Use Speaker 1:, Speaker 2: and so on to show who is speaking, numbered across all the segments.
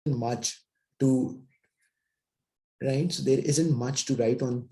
Speaker 1: much to, right? So there isn't much to write on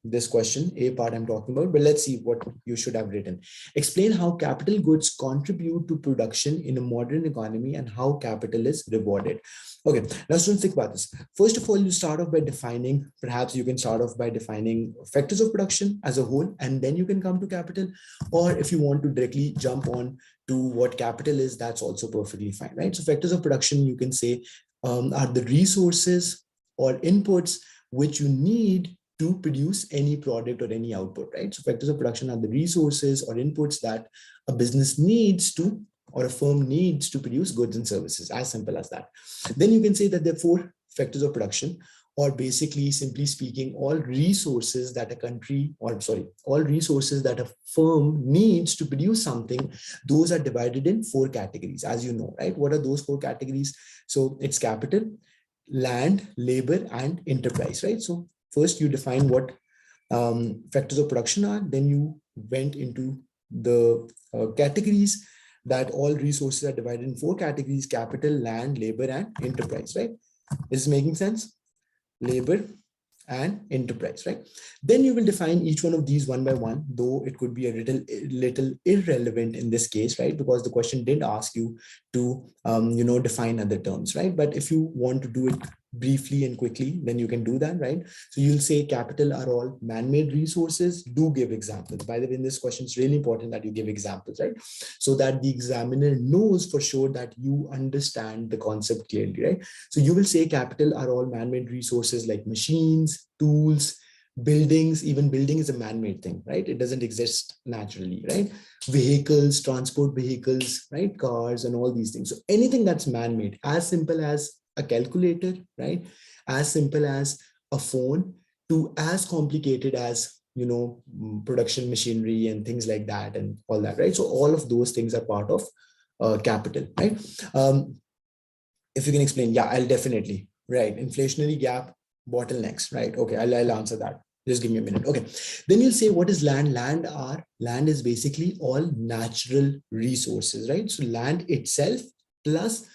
Speaker 1: this question, A part I'm talking about, but let's see what you should have written. Explain how capital goods contribute to production in a modern economy and how capital is rewarded. Okay, now students, think about this. First of all, you start off by defining, perhaps you can start off by defining factors of production as a whole, and then you can come to capital. Or if you want to directly jump on to what capital is, that's also perfectly fine, right? So factors of production, you can say, are the resources or inputs which you need to produce any product or any output, right? So factors of production are the resources or inputs that a business needs to, or a firm needs to produce goods and services, as simple as that. Then you can say that there are four factors of production, or basically, simply speaking, all resources that a country, or sorry, all resources that a firm needs to produce something, those are divided in four categories, as you know, right? What are those four categories? So it's capital, land, labor, and enterprise, right? So first you define what factors of production are, then you went into the categories, that all resources are divided in four categories: capital, land, labor, and enterprise, right? Is this making sense? Labor and enterprise, right? Then you will define each one of these one by one, though it could be a little irrelevant in this case, right? Because the question did ask you to define other terms, right? But if you want to do it briefly and quickly, then you can do that, right? So you'll say capital are all man-made resources. Do give examples. By the way, in this question, it's really important that you give examples, right? So that the examiner knows for sure that you understand the concept clearly, right? So you will say capital are all man-made resources like machines, tools, buildings. Even building is a man-made thing, right? It doesn't exist naturally, right? Vehicles, transport vehicles, right? Cars and all these things. So anything that's man-made, as simple as a calculator, right? As simple as a phone, to as complicated as, production machinery and things like that and all that, right? So all of those things are part of capital, right? If you can explain, yeah, I'll definitely, right? Inflationary gap, bottlenecks, right? Okay, I'll answer that. Just give me a minute. Okay. Then you'll say, what is land? Land is basically all natural resources, right? So land itself plus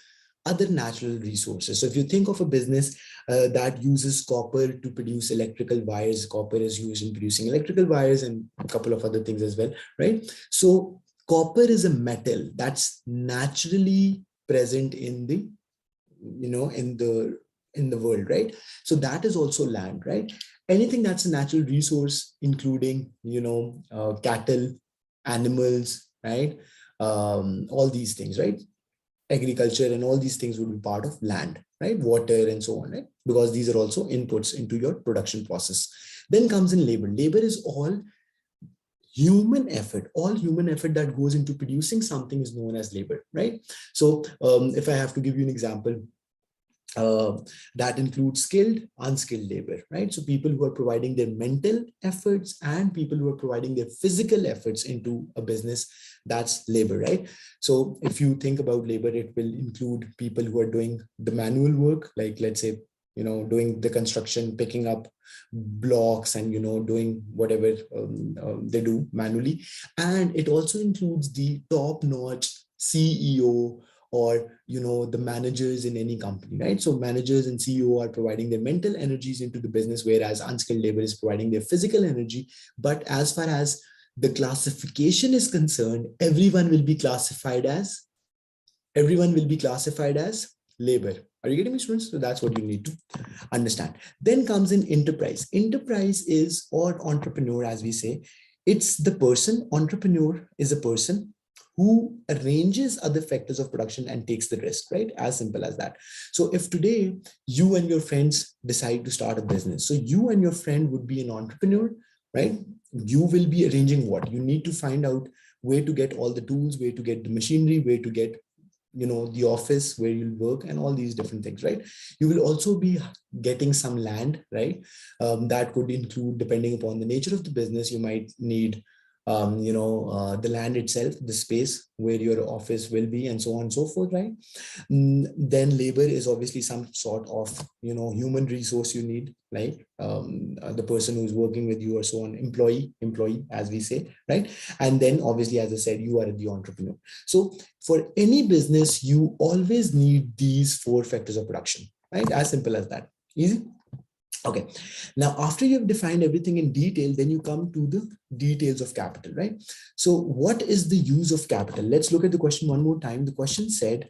Speaker 1: other natural resources. So if you think of a business that uses copper to produce electrical wires, copper is used in producing electrical wires and a couple of other things as well, right? So copper is a metal that's naturally present in the, in the world, right? So that is also land, right? Anything that's a natural resource, including, cattle, animals, right? All these things, right? Agriculture and all these things would be part of land, right? Water and so on, right? Because these are also inputs into your production process. Then comes in labor. Labor is all human effort. All human effort that goes into producing something is known as labor, right? So if I have to give you an example, that includes skilled, unskilled labor, right? So people who are providing their mental efforts and people who are providing their physical efforts into a business, that's labor, right? So if you think about labor, it will include people who are doing the manual work, like let's say, doing the construction, picking up blocks and, doing whatever they do manually. And it also includes the top-notch CEO or the managers in any company, right? So managers and CEO are providing their mental energies into the business, whereas unskilled labor is providing their physical energy. But as far as the classification is concerned, everyone will be classified as labor. Are you getting me, students? So that's what you need to understand. Then comes in enterprise. Enterprise is, or entrepreneur as we say, it's the person. Entrepreneur is a person who arranges other factors of production and takes the risk, right? As simple as that. So if today you and your friends decide to start a business, so you and your friend would be an entrepreneur, right? You will be arranging what? You need to find out where to get all the tools, where to get the machinery, where to get the office where you'll work and all these different things, right? You will also be getting some land, right? That could include, depending upon the nature of the business, you might need the land itself, the space where your office will be, and so on and so forth, right? Then labor is obviously some sort of, human resource you need, like the person who's working with you or so on, employee, as we say, right? And then obviously, as I said, you are the entrepreneur. So for any business, you always need these four factors of production, right? As simple as that. Easy. Okay, now after you've defined everything in detail, then you come to the details of capital, right? So what is the use of capital? Let's look at the question one more time. The question said,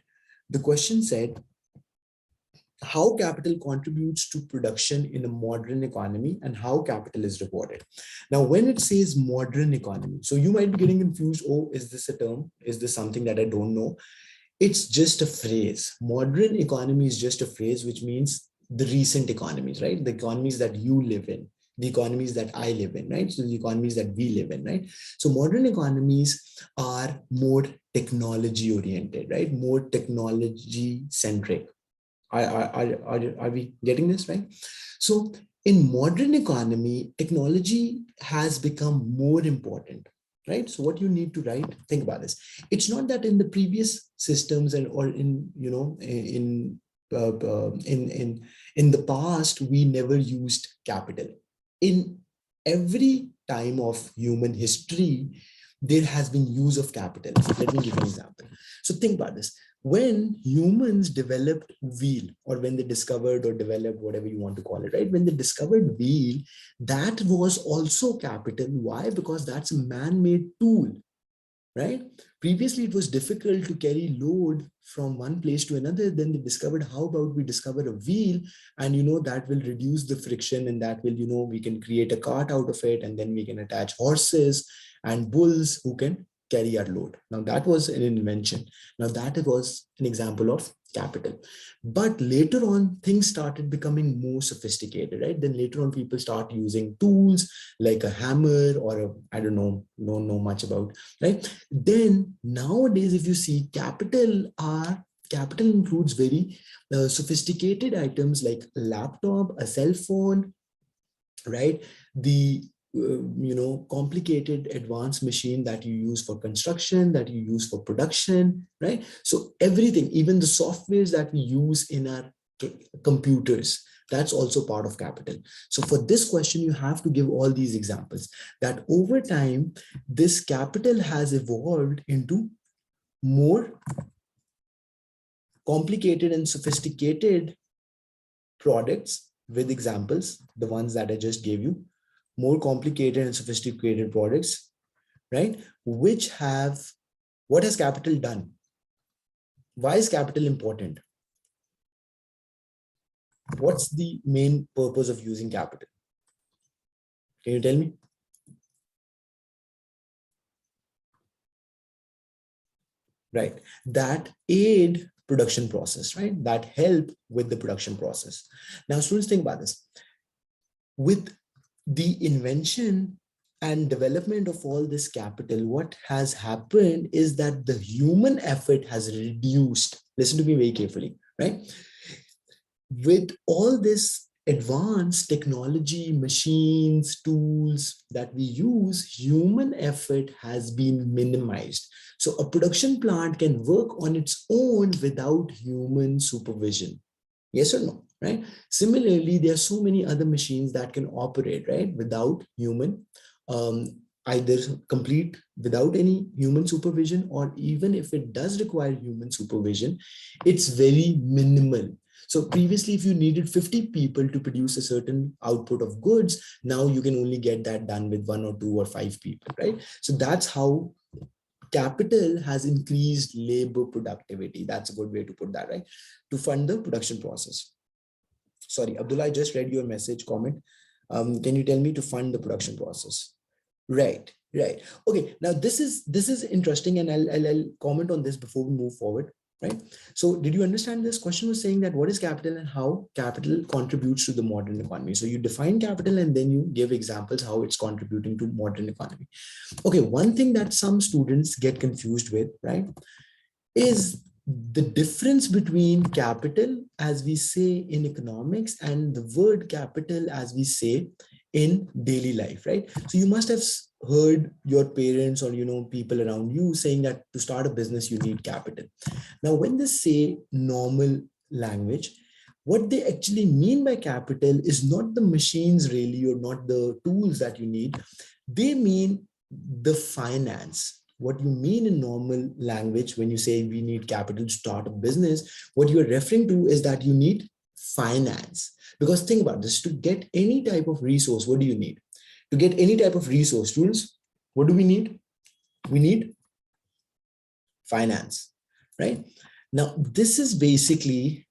Speaker 1: how capital contributes to production in a modern economy and how capital is rewarded. Now, when it says modern economy, so you might be getting confused. Oh, is this a term? Is this something that I don't know? It's just a phrase. Modern economy is just a phrase, which means the recent economies, right? The economies that you live in, the economies that I live in, right? So the economies that we live in, right? So modern economies are more technology oriented, right? More technology centric. Are we getting this right? So in modern economy, technology has become more important, right? So what you need to write, think about this. It's not that in the previous systems and or in in the past we never used capital. In every time of human history, there has been use of capital. Let me give you an example. So think about this. When humans developed wheel, or when they discovered or developed, whatever you want to call it, right? When they discovered wheel, that was also capital. Why? Because that's a man-made tool, right? Previously, it was difficult to carry load from one place to another. Then they discovered, how about we discover a wheel, and that will reduce the friction, and that will, we can create a cart out of it, and then we can attach horses and bulls who can carry our load. Now that was an invention. Now that was an example of capital. But later on, things started becoming more sophisticated, right? Then later on, people start using tools like a hammer or I don't know much about, right? Then nowadays, if you see, capital includes very sophisticated items like a laptop, a cell phone, right? The complicated advanced machine that you use for construction, that you use for production, right? So everything, even the softwares that we use in our computers, that's also part of capital. So for this question, you have to give all these examples that over time, this capital has evolved into more complicated and sophisticated products with examples, the ones that I just gave you, more complicated and sophisticated products, right? What has capital done? Why is capital important? What's the main purpose of using capital? Can you tell me? Right, that aid production process, right? That help with the production process. Now, students, think about this. With the invention and development of all this capital, what has happened is that the human effort has reduced. Listen to me very carefully, right? With all this advanced technology, machines, tools that we use, human effort has been minimized. So a production plant can work on its own without human supervision. Yes or no, right? Similarly, there are so many other machines that can operate, right, without human, either complete without any human supervision, or even if it does require human supervision, it's very minimal. So previously, if you needed 50 people to produce a certain output of goods, now you can only get that done with 1 or 2 or 5 people, right? So that's how capital has increased labor productivity. That's a good way to put that, right? To fund the production process. Sorry, Abdullah, I just read your message comment. Can you tell me to fund the production process? Right. Okay. Now this is interesting, and I'll comment on this before we move forward. Right. So did you understand this? Question was saying that what is capital and how capital contributes to the modern economy. So you define capital and then you give examples how it's contributing to modern economy. Okay. One thing that some students get confused with, right, is the difference between capital, as we say in economics, and the word capital as we say in daily life, right? So you must have heard your parents or, people around you saying that to start a business, you need capital. Now, when they say normal language, what they actually mean by capital is not the machines really, or not the tools that you need. They mean the finance. What you mean in normal language when you say we need capital to start a business, what you're referring to is that you need finance. Because think about this, to get any type of resource, what do you need? To get any type of resource, students, what do we need? We need finance, right? Now, this is basically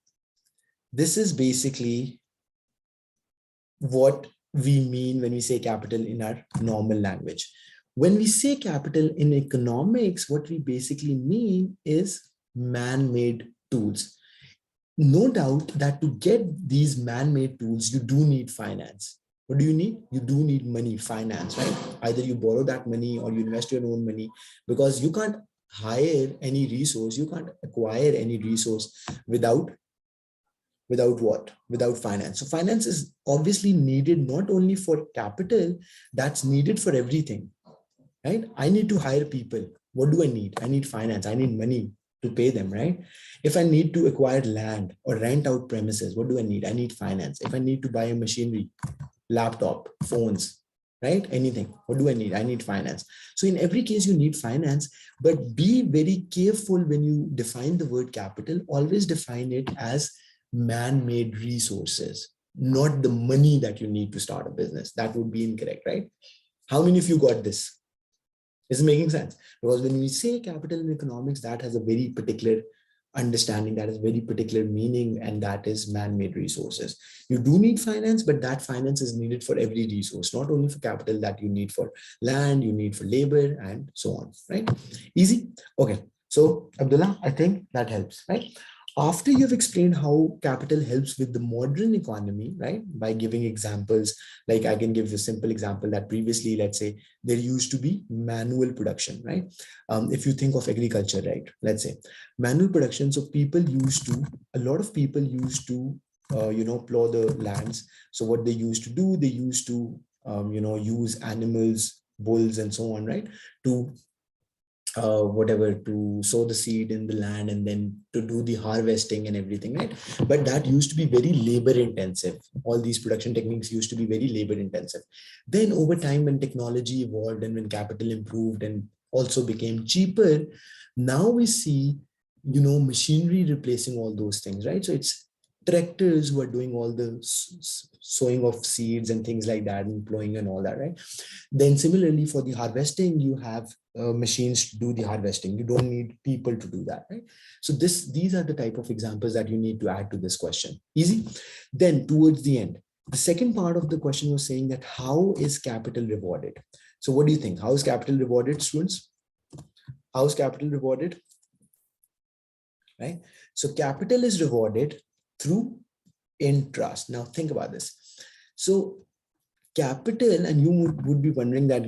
Speaker 1: what we mean when we say capital in our normal language. When we say capital in economics, what we basically mean is man-made tools. No doubt that to get these man-made tools, you do need finance. What do you need? You do need money, finance, right? Either you borrow that money or you invest your own money, because you can't hire any resource, you can't acquire any resource without what? Without finance. So finance is obviously needed not only for capital, that's needed for everything, right? I need to hire people. What do I need? I need finance. I need money to pay them, right? If I need to acquire land or rent out premises, what do I need? I need finance. If I need to buy a machinery, laptop, phones, right? Anything. What do I need? I need finance. So in every case, you need finance, but be very careful when you define the word capital. Always define it as man-made resources, not the money that you need to start a business. That would be incorrect, right? How many of you got this? Is it making sense? Because when we say capital in economics, that has a very particular understanding, that has very particular meaning, and that is man-made resources. You do need finance, but that finance is needed for every resource, not only for capital that you need for land, you need for labor, and so on, right? Easy? Okay. So Abdullah, I think that helps, right? After you've explained how capital helps with the modern economy, right? By giving examples, like I can give a simple example that previously, let's say, there used to be manual production, right? If you think of agriculture, right? Let's say manual production. So a lot of people used to, plow the lands. So what they used to do, they used to, use animals, bulls, and so on, right? To whatever, to sow the seed in the land and then to do the harvesting and everything, right? But that used to be very labor intensive. All these production techniques used to be very labor intensive. Then over time, when technology evolved and when capital improved and also became cheaper, now we see, machinery replacing all those things, right? So it's tractors who are doing all the sowing of seeds and things like that, and plowing and all that, right? Then similarly for the harvesting, you have machines to do the harvesting. You don't need people to do that, right? So these are the type of examples that you need to add to this question. Easy. Then towards the end, the second part of the question was saying that how is capital rewarded? So what do you think? How is capital rewarded, students? How is capital rewarded? Right? So capital is rewarded through interest. Now think about this. So capital, and you would be wondering that,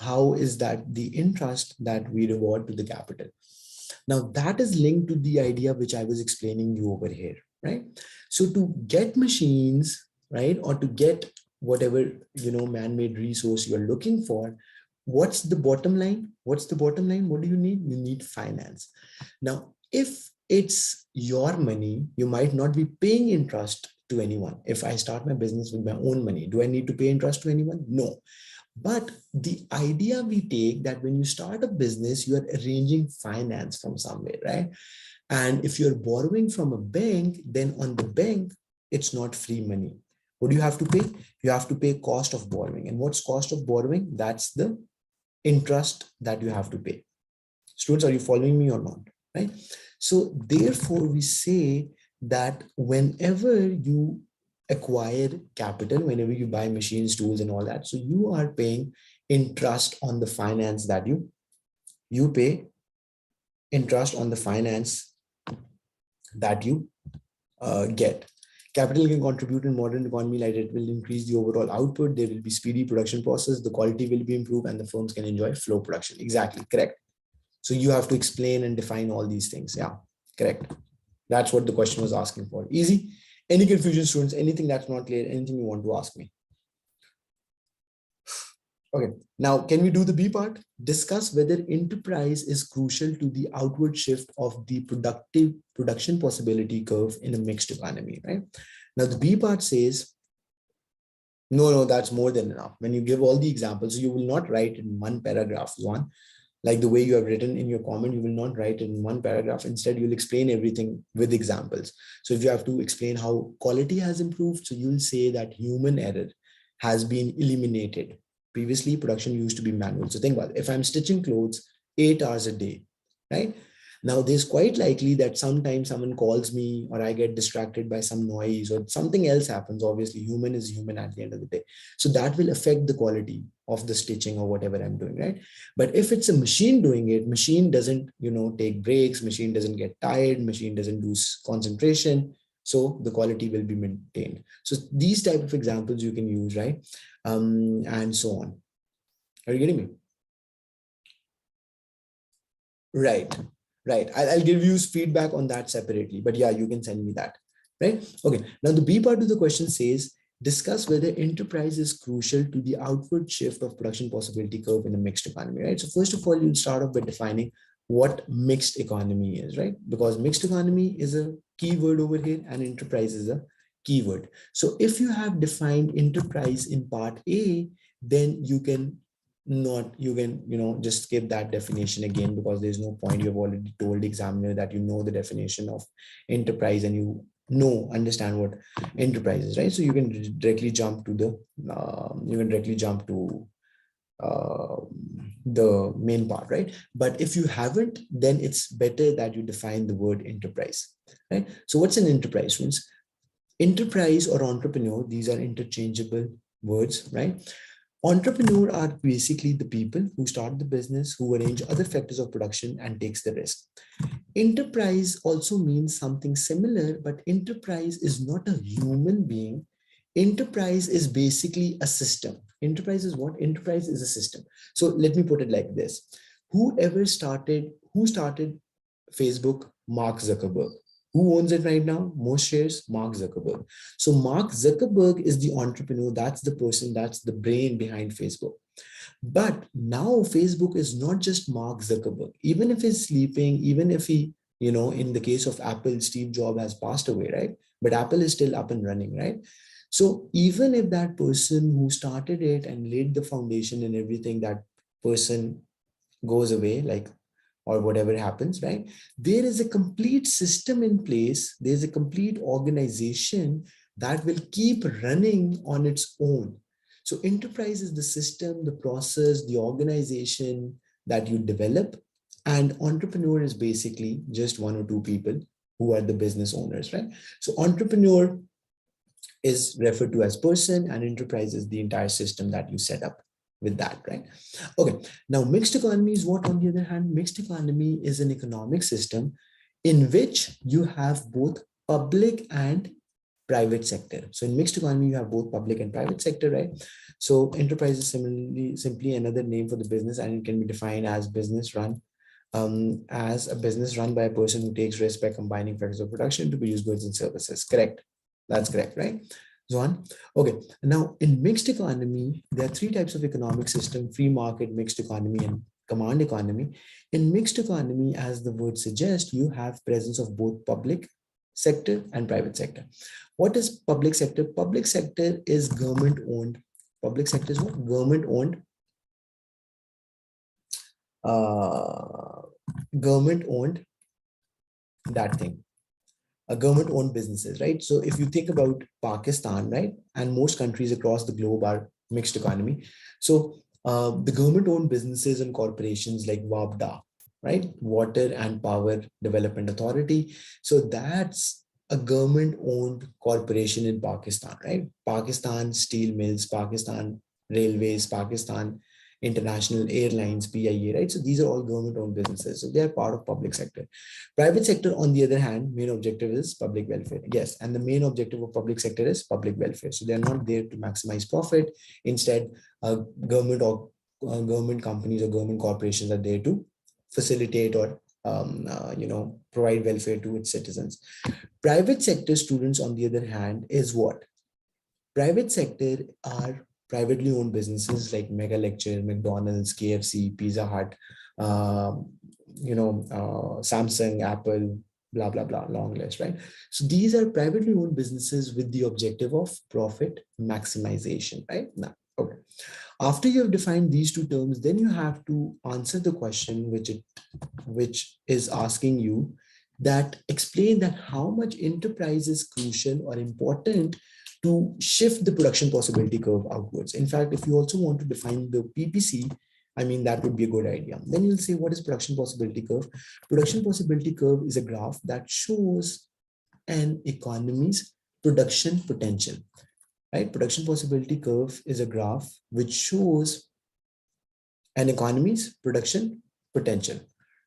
Speaker 1: how is that the interest that we reward to the capital? Now that is linked to the idea which I was explaining you over here, right? So to get machines, right, or to get whatever, man-made resource you're looking for, what's the bottom line? What's the bottom line? What do you need? You need finance. Now, if it's your money, you might not be paying interest to anyone. If I start my business with my own money, do I need to pay interest to anyone? No. But the idea we take that when you start a business, you are arranging finance from somewhere, right? And if you're borrowing from a bank, then on the bank, it's not free money. What do you have to pay? You have to pay cost of borrowing. And what's cost of borrowing? That's the interest that you have to pay. Students, are you following me or not? Right? So therefore, we say that whenever you acquire capital, whenever you buy machines, tools, and all that, so you are paying interest on the finance that you pay interest on the finance that you get. Capital can contribute in modern economy, like it will increase the overall output. There will be speedy production process. The quality will be improved, and the firms can enjoy flow production. Exactly correct. So you have to explain and define all these things. Yeah, correct. That's what the question was asking for. Easy. Any confusion, students? Anything that's not clear? Anything you want to ask me? Okay, now can we do the B part? Discuss whether enterprise is crucial to the outward shift of the production possibility curve in a mixed economy, right? Now the B part says, no, that's more than enough. When you give all the examples, you will not write in one paragraph, one, like the way you have written in your comment, you will not write it in one paragraph. Instead, you'll explain everything with examples. So if you have to explain how quality has improved, so you'll say that human error has been eliminated. Previously, production used to be manual. So think about it. If I'm stitching clothes 8 hours a day, right? Now, there's quite likely that sometimes someone calls me or I get distracted by some noise or something else happens. Obviously, human is human at the end of the day. So that will affect the quality of the stitching or whatever I'm doing, right? But if it's a machine doing it, machine doesn't, take breaks, machine doesn't get tired, machine doesn't lose concentration. So the quality will be maintained. So these type of examples you can use, right? And so on. Are you getting me? Right. Right. I'll give you feedback on that separately, but yeah, you can send me that. Right. Okay. Now the B part of the question says, discuss whether enterprise is crucial to the outward shift of production possibility curve in a mixed economy, right? So first of all, you'll start off by defining what mixed economy is, right? Because mixed economy is a keyword over here and enterprise is a keyword. So if you have defined enterprise in part A, then you can just skip that definition again, because there's no point. You have already told the examiner that you know the definition of enterprise and understand what enterprise is, right? So you can directly jump to uh, the main part, right? But if you haven't, then it's better that you define the word enterprise, right? So what's an enterprise? Means enterprise or entrepreneur, these are interchangeable words, right? Entrepreneur are basically the people who start the business, who arrange other factors of production and takes the risk. Enterprise also means something similar, but enterprise is not a human being. Enterprise is basically a system. Enterprise is what? Enterprise is a system. So let me put it like this. Who started Facebook? Mark Zuckerberg. Who owns it right now? Most shares, Mark Zuckerberg. So Mark Zuckerberg is the entrepreneur. That's the person, that's the brain behind Facebook. But now Facebook is not just Mark Zuckerberg. Even if he's sleeping, even if he, in the case of Apple, Steve Jobs has passed away, right? But Apple is still up and running, right? So even if that person who started it and laid the foundation and everything, that person goes away, like, or whatever happens, right? There is a complete system in place. There's a complete organization that will keep running on its own. So enterprise is the system, the process, the organization that you develop. And entrepreneur is basically just one or two people who are the business owners, right? So entrepreneur is referred to as person and enterprise is the entire system that you set up with that, right? Okay, now mixed economy is what? On the other hand, mixed economy is an economic system in which you have both public and private sector. So in mixed economy, you have both public and private sector, right? So enterprise is simply another name for the business, and it can be defined as as a business run by a person who takes risk by combining factors of production to produce goods and services. Correct. That's correct, right? Zohan? Okay. Now, in mixed economy, there are three types of economic system: free market, mixed economy, and command economy. In mixed economy, as the word suggests, you have presence of both public sector and private sector. What is public sector? Public sector is government owned. Public sector is what? Government owned. Government owned that thing. Government owned businesses, right? So if you think about Pakistan, right, and most countries across the globe are mixed economy. So the government owned businesses and corporations like WAPDA, right, Water and Power Development Authority. So that's a government owned corporation in Pakistan, right? Pakistan Steel Mills, Pakistan Railways, Pakistan International Airlines, PIA, right? So these are all government owned businesses. So they are part of public sector. Private sector, on the other hand, main objective is public welfare. Yes, and the main objective of public sector is public welfare. So they are not there to maximize profit. Instead, government companies or government corporations are there to facilitate or provide welfare to its citizens. Private sector students, on the other hand, is what? Private sector are privately owned businesses like Mega Lecture, McDonald's, KFC, Pizza Hut, Samsung, Apple, blah, blah, blah, long list, right? So these are privately owned businesses with the objective of profit maximization, right? Now, okay. After you have defined these two terms, then you have to answer the question which is asking you that explain that how much enterprise is crucial or important to shift the production possibility curve outwards. In fact, if you also want to define the PPC, I mean, that would be a good idea. Then you'll say, what is production possibility curve? Production possibility curve is a graph that shows an economy's production potential, right? Production possibility curve is a graph which shows an economy's production potential,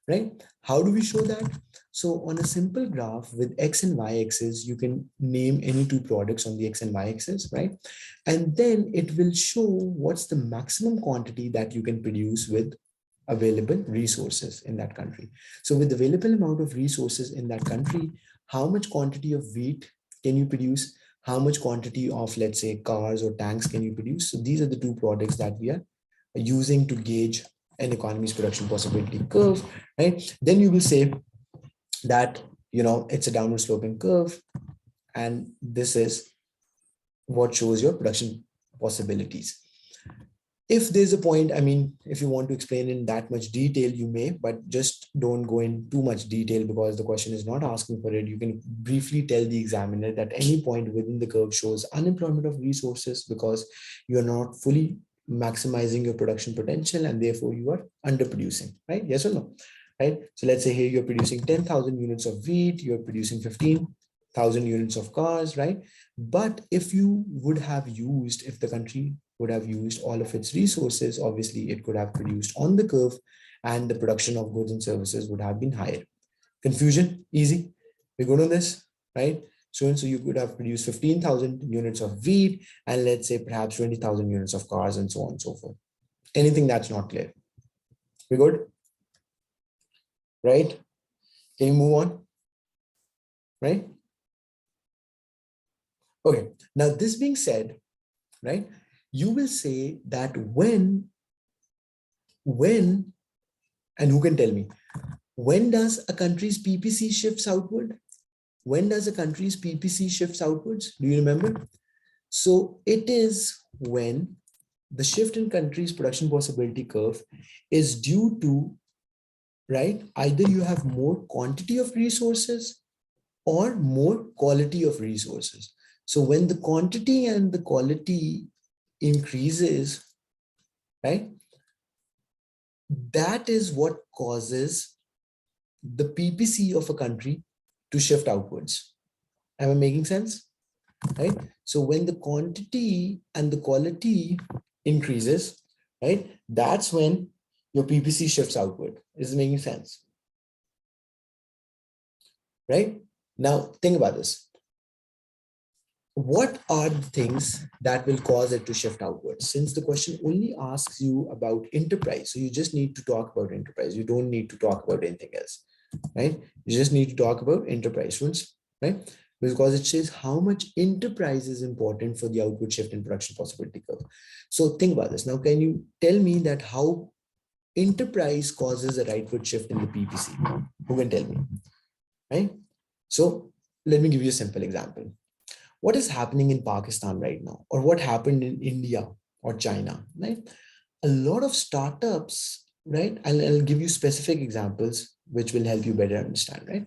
Speaker 1: right? How do we show that? So on a simple graph with X and Y axis, you can name any two products on the X and Y axis, right? And then it will show what's the maximum quantity that you can produce with available resources in that country. So with available amount of resources in that country, how much quantity of wheat can you produce? How much quantity of, let's say, cars or tanks can you produce? So these are the two products that we are using to gauge an economy's production possibility curve, right? Then you will say that, it's a downward sloping curve, and this is what shows your production possibilities. If there's a point, I mean, if you want to explain in that much detail, you may, but just don't go in too much detail because the question is not asking for it. You can briefly tell the examiner that any point within the curve shows unemployment of resources because you are not fully maximizing your production potential and therefore you are underproducing, right? Yes or no, right? So let's say here you're producing 10,000 units of wheat, you're producing 15,000 units of cars, right? But if the country would have used all of its resources, obviously it could have produced on the curve and the production of goods and services would have been higher. Confusion? Easy. We're good on this, right? So you could have produced 15,000 units of wheat and let's say perhaps 20,000 units of cars and so on and so forth. Anything that's not clear? We're good? Right? Can you move on? Right? Okay. Now, this being said, right, you will say that when, and who can tell me, when does a country's PPC shifts outward? When does a country's PPC shifts outwards? Do you remember? So it is when the shift in country's production possibility curve is due to, right, either you have more quantity of resources or more quality of resources. So when the quantity and the quality increases, right, that is what causes the PPC of a country to shift outwards. Am I making sense? Right? So when the quantity and the quality increases, right, that's when your PPC shifts outward. Is it making sense? Right? Now think about this. What are the things that will cause it to shift outwards? Since the question only asks you about enterprise, so you just need to talk about enterprise. You don't need to talk about anything else, right? You just need to talk about enterprise, students, right? Because it says how much enterprise is important for the outward shift in production possibility curve. So think about this. Now, can you tell me that how enterprise causes a rightward shift in the PPC? Who can tell me, right? So let me give you a simple example. What is happening in Pakistan right now, or what happened in India or China, right? A lot of startups, right? I'll give you specific examples which will help you better understand, right?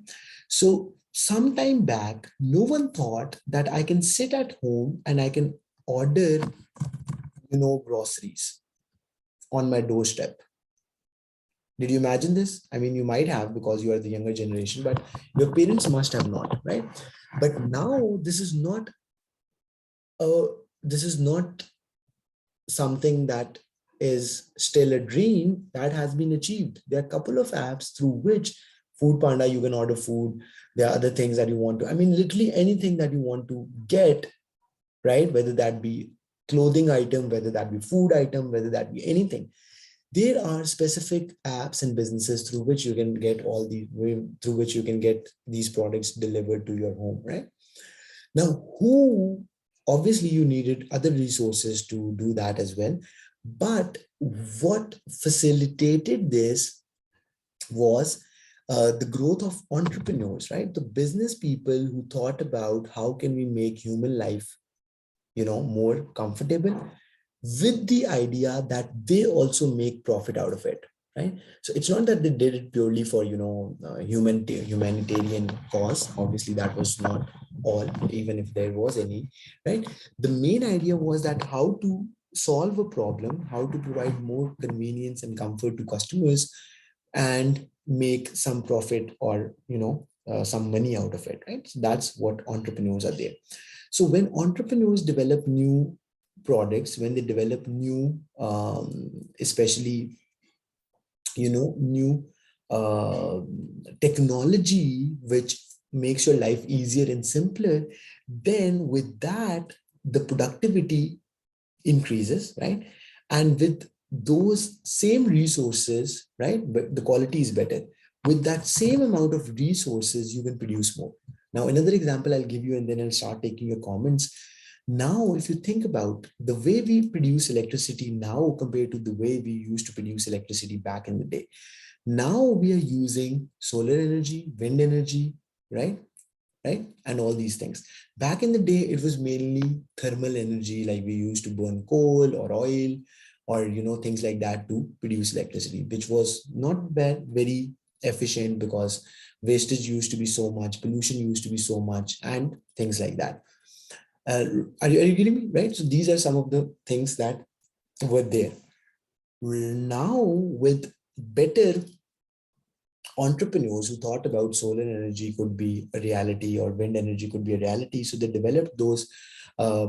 Speaker 1: So some time back, no one thought that I can sit at home and I can order, groceries on my doorstep. Did you imagine this? I mean, you might have because you are the younger generation, but your parents must have not, right? But now this is not something that is still a dream that has been achieved. There are a couple of apps through which Food Panda, you can order food. There are other things that you want to, I mean, literally anything that you want to get, right? Whether that be clothing item, whether that be food item, whether that be anything. There are specific apps and businesses through which you can get these products delivered to your home, right? Now, who obviously you needed other resources to do that as well. But what facilitated this was the growth of entrepreneurs, right? The business people who thought about how can we make human life, more comfortable, with the idea that they also make profit out of it, right? So it's not that they did it purely for, humanitarian cause. Obviously, that was not all, even if there was any, right? The main idea was that how to solve a problem, how to provide more convenience and comfort to customers and make some profit or, some money out of it, right? So that's what entrepreneurs are there. So when entrepreneurs develop new products, when they develop new, especially, new uh, technology, which makes your life easier and simpler, then with that, the productivity increases, right? And with those same resources, right, but the quality is better. With that same amount of resources, you can produce more. Now, another example I'll give you, and then I'll start taking your comments. Now, if you think about the way we produce electricity now compared to the way we used to produce electricity back in the day, now we are using solar energy, wind energy, right? Right? And all these things. Back in the day, it was mainly thermal energy, like we used to burn coal or oil or, things like that to produce electricity, which was not bad, very efficient because wastage used to be so much, pollution used to be so much, and things like that. Are you getting me? Right? So these are some of the things that were there. Now, with better entrepreneurs who thought about solar energy could be a reality or wind energy could be a reality. So they developed those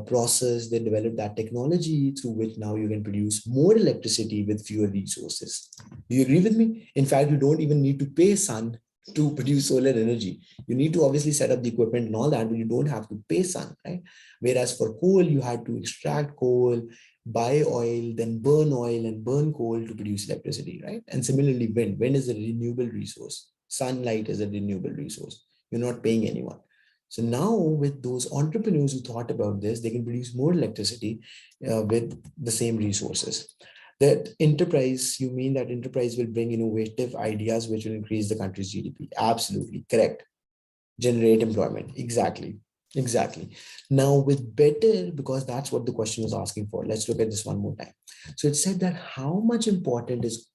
Speaker 1: process, they developed that technology through which now you can produce more electricity with fewer resources. Do you agree with me? In fact, you don't even need to pay sun to produce solar energy. You need to obviously set up the equipment and all that, but you don't have to pay sun, right? Whereas for coal, you had to extract coal, buy oil, then burn oil and burn coal to produce electricity, right? And similarly, wind. Wind is a renewable resource. Sunlight is a renewable resource. You're not paying anyone. So now with those entrepreneurs who thought about this, they can produce more electricity with the same resources. That enterprise, you mean that enterprise will bring innovative ideas which will increase the country's GDP? Absolutely correct. Generate employment. Exactly. Exactly. Now with better, because that's what the question was asking for. Let's look at this one more time. So it said that how much important is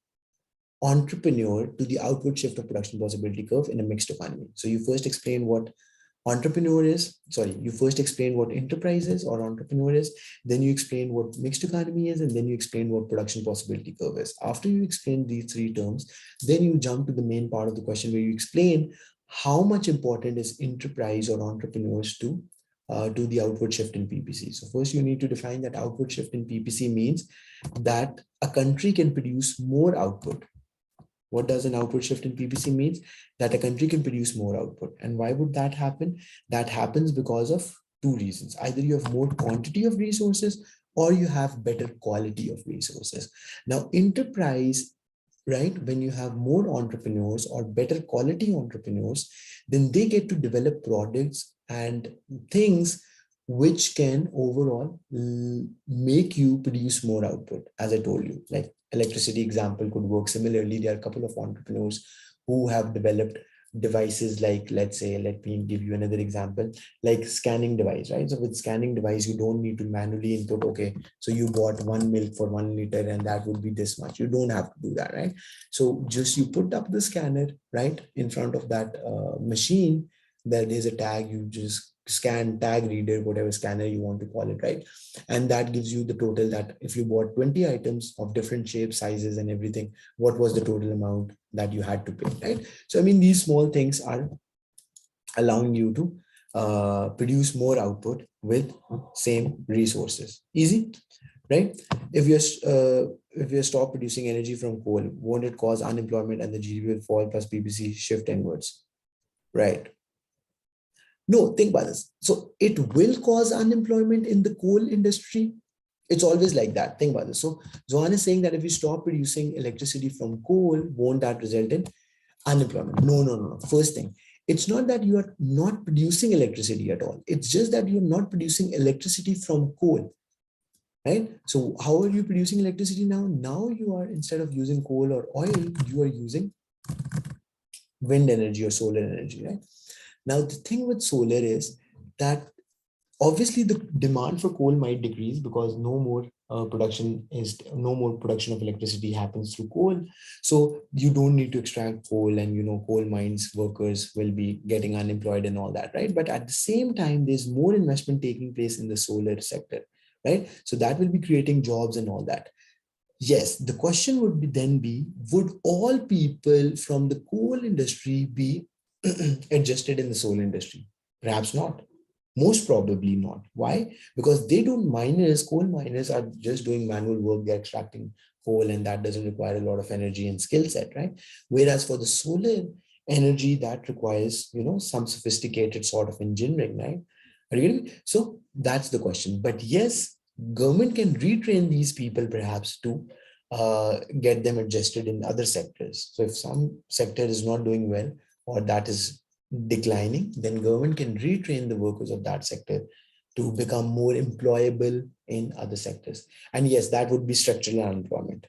Speaker 1: entrepreneur to the outward shift of production possibility curve in a mixed economy. So you first explain what entrepreneur is, sorry, you first explain what enterprise is or entrepreneur is, then you explain what mixed economy is, and then you explain what production possibility curve is. After you explain these three terms, then you jump to the main part of the question where you explain how much important is enterprise or entrepreneurs to the outward shift in PPC. So first you need to define that outward shift in PPC means that a country can produce more output. What does an outward shift in PPC means? That a country can produce more output. And why would that happen? That happens because of two reasons. Either you have more quantity of resources or you have better quality of resources. Now, enterprise, right, when you have more entrepreneurs or better quality entrepreneurs, then they get to develop products and things which can overall make you produce more output. As I told you, like electricity example could work similarly. There are a couple of entrepreneurs who have developed devices like, let's say, let me give you another example, like scanning device, right? So with scanning device, you don't need to manually input, okay, so you bought one milk for 1 liter and that would be this much. You don't have to do that, right? So just you put up the scanner, right, in front of that machine, there's a tag, you just scan, tag reader, whatever scanner you want to call it, right? And that gives you the total that if you bought 20 items of different shapes, sizes and everything, what was the total amount that you had to pay, right? So I mean, these small things are allowing you to produce more output with same resources. Easy, right? If you stop producing energy from coal, won't it cause unemployment and the GDP will fall plus PPC shift inwards, right? No, think about this. So it will cause unemployment in the coal industry. It's always like that. Think about this. So Zohan is saying that if you stop producing electricity from coal, won't that result in unemployment? No, no, no, no. First thing, It's not that you are not producing electricity at all. It's just that you're not producing electricity from coal, right? So how are you producing electricity now? Now you are, instead of using coal or oil, you are using wind energy or solar energy, right? Now, the thing with solar is that obviously the demand for coal might decrease because no more production of electricity happens through coal. So you don't need to extract coal, and coal mines workers will be getting unemployed and all that, right? But at the same time, there's more investment taking place in the solar sector, right? So that will be creating jobs and all that. Yes, the question would be, would all people from the coal industry be adjusted in the solar industry? Perhaps not. Most probably not. Why? Because coal miners are just doing manual work, they're extracting coal, and that doesn't require a lot of energy and skill set, right? Whereas for the solar energy, that requires, some sophisticated sort of engineering, right? Are you getting me? So that's the question. But yes, government can retrain these people perhaps to get them adjusted in other sectors. So if some sector is not doing well, or that is declining, then government can retrain the workers of that sector to become more employable in other sectors. And yes, that would be structural unemployment.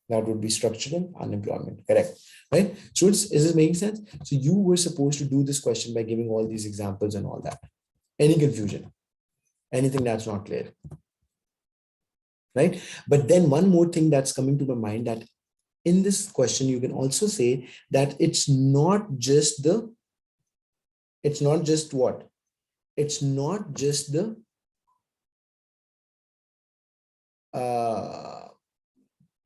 Speaker 1: That would be structural unemployment. Correct. Right? Students, is this making sense? So you were supposed to do this question by giving all these examples and all that. Any confusion? Anything that's not clear? Right? But then one more thing that's coming to my mind, that in this question, you can also say that it's not just what? It's not just the uh,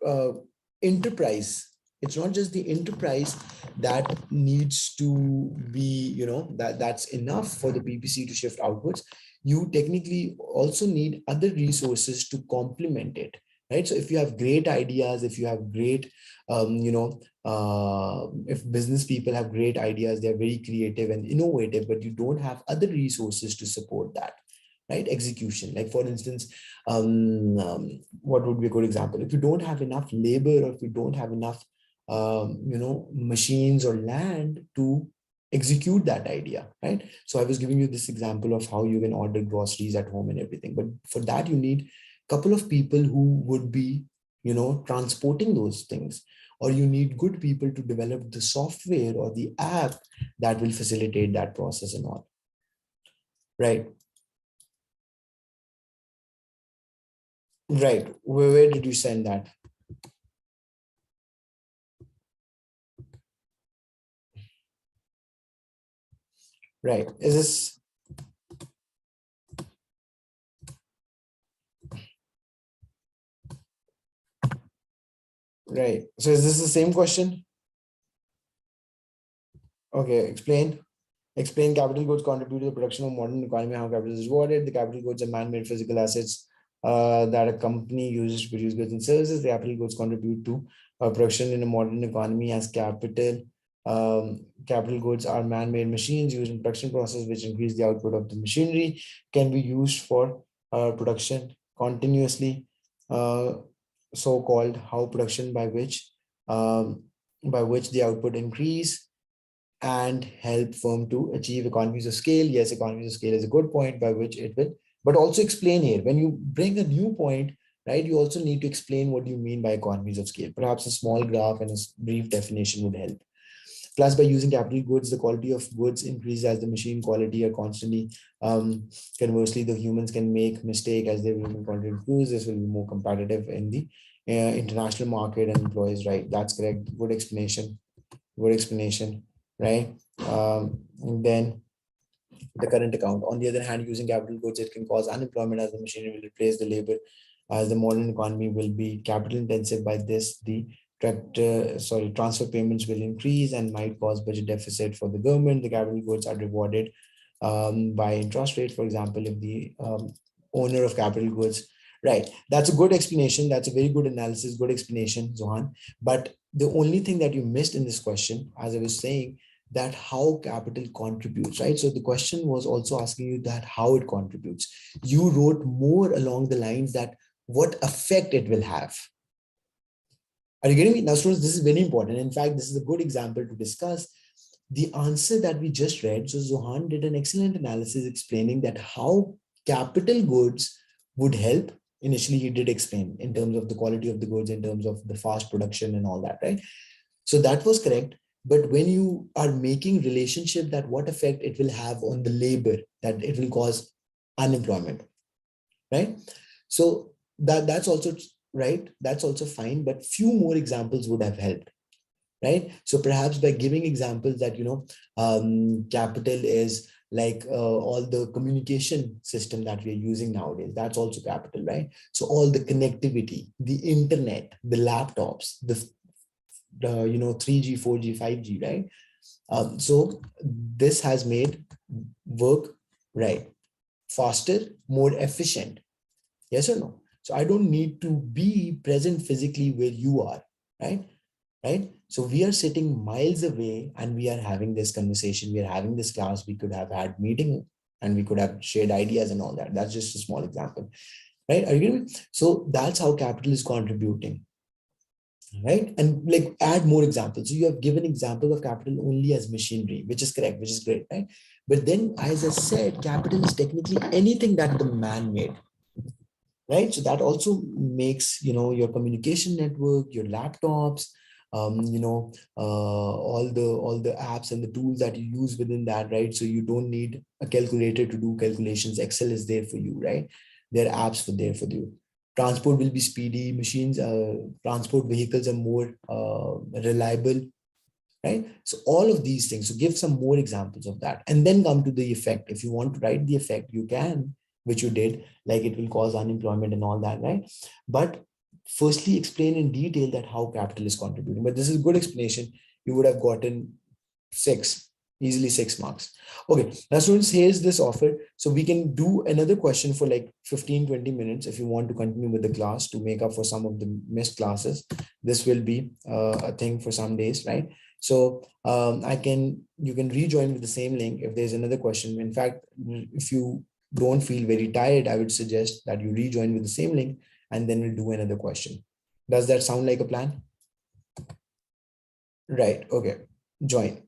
Speaker 1: uh, enterprise. It's not just the enterprise that needs to be, that's enough for the PPC to shift outwards. You technically also need other resources to complement it, right? So if you have great ideas, if you have great, if business people have great ideas, they're very creative and innovative, but you don't have other resources to support that, right? Execution. Like for instance, what would be a good example? If you don't have enough labor, or if you don't have enough, machines or land to execute that idea, right? So I was giving you this example of how you can order groceries at home and everything, but for that you need a couple of people who would be, transporting those things, or you need good people to develop the software or the app that will facilitate that process and all, right? Right. Where did you send that? Right. Is this right? So is this the same question? Okay, explain. Explain capital goods contribute to the production of modern economy, how capital is rewarded. The capital goods are man-made physical assets that a company uses to produce goods and services. The capital goods contribute to production in a modern economy as capital. Capital goods are man-made machines used in production process, which increase the output of the machinery, can be used for production continuously. So-called how production by which the output increase and help firm to achieve economies of scale. Yes, economies of scale is a good point by which it will, but also explain here, when you bring a new point, right, you also need to explain what you mean by economies of scale. Perhaps a small graph and a brief definition would help. Plus, by using capital goods, the quality of goods increases as the machine quality are constantly. Conversely, the humans can make mistake as their human quality improves. This will be more competitive in the international market and employees, right? That's correct. Good explanation. Good explanation, right? Then the current account. On the other hand, using capital goods, it can cause unemployment as the machinery will replace the labor. As the modern economy will be capital intensive, by this, the transfer payments will increase and might cause budget deficit for the government. The capital goods are rewarded by interest rate, for example, if the owner of capital goods, right? That's a good explanation. That's a very good analysis, good explanation, Zohan. But the only thing that you missed in this question, as I was saying, that how capital contributes, right? So the question was also asking you that how it contributes. You wrote more along the lines that what effect it will have. Are you getting me? Now, students, this is very important. In fact, this is a good example to discuss. the answer that we just read, so Zohan did an excellent analysis explaining that how capital goods would help. Initially, he did explain in terms of the quality of the goods, in terms of the fast production and all that, right? So that was correct. But when you are making relationship that what effect it will have on the labor, that it will cause unemployment, right? So that's also right. That's also fine. But few more examples would have helped, right? So perhaps by giving examples that, capital is like all the communication system that we are using nowadays, that's also capital, right? So all the connectivity, the internet, the laptops, the 3G, 4G, 5G, right? So this has made work, right, faster, more efficient. Yes or no? So I don't need to be present physically where you are, right? Right? So we are sitting miles away and we are having this conversation. We are having this class. We could have had meeting and we could have shared ideas and all that. That's just a small example, right? Are you getting me? So that's how capital is contributing, right? And like add more examples. So you have given example of capital only as machinery, which is correct, which is great, right? But then, as I said, capital is technically anything that the man made, right? So that also makes, your communication network, your laptops, all the apps and the tools that you use within that, right? So you don't need a calculator to do calculations. Excel is there for you, right? There are apps for there for you. Transport will be speedy. Machines, transport vehicles are more reliable, right? So all of these things. So give some more examples of that, and then come to the effect. If you want to write the effect, you can, which you did, like it will cause unemployment and all that, right? But firstly, explain in detail that how capital is contributing. But this is good explanation. You would have gotten easily 6 marks. Okay, now students, here's this offer. So we can do another question for like 15-20 minutes if you want to continue with the class to make up for some of the missed classes. This will be a thing for some days, right? So you can rejoin with the same link if there's another question. In fact, if you don't feel very tired, I would suggest that you rejoin with the same link and then we'll do another question. Does that sound like a plan? Right. Okay. Join.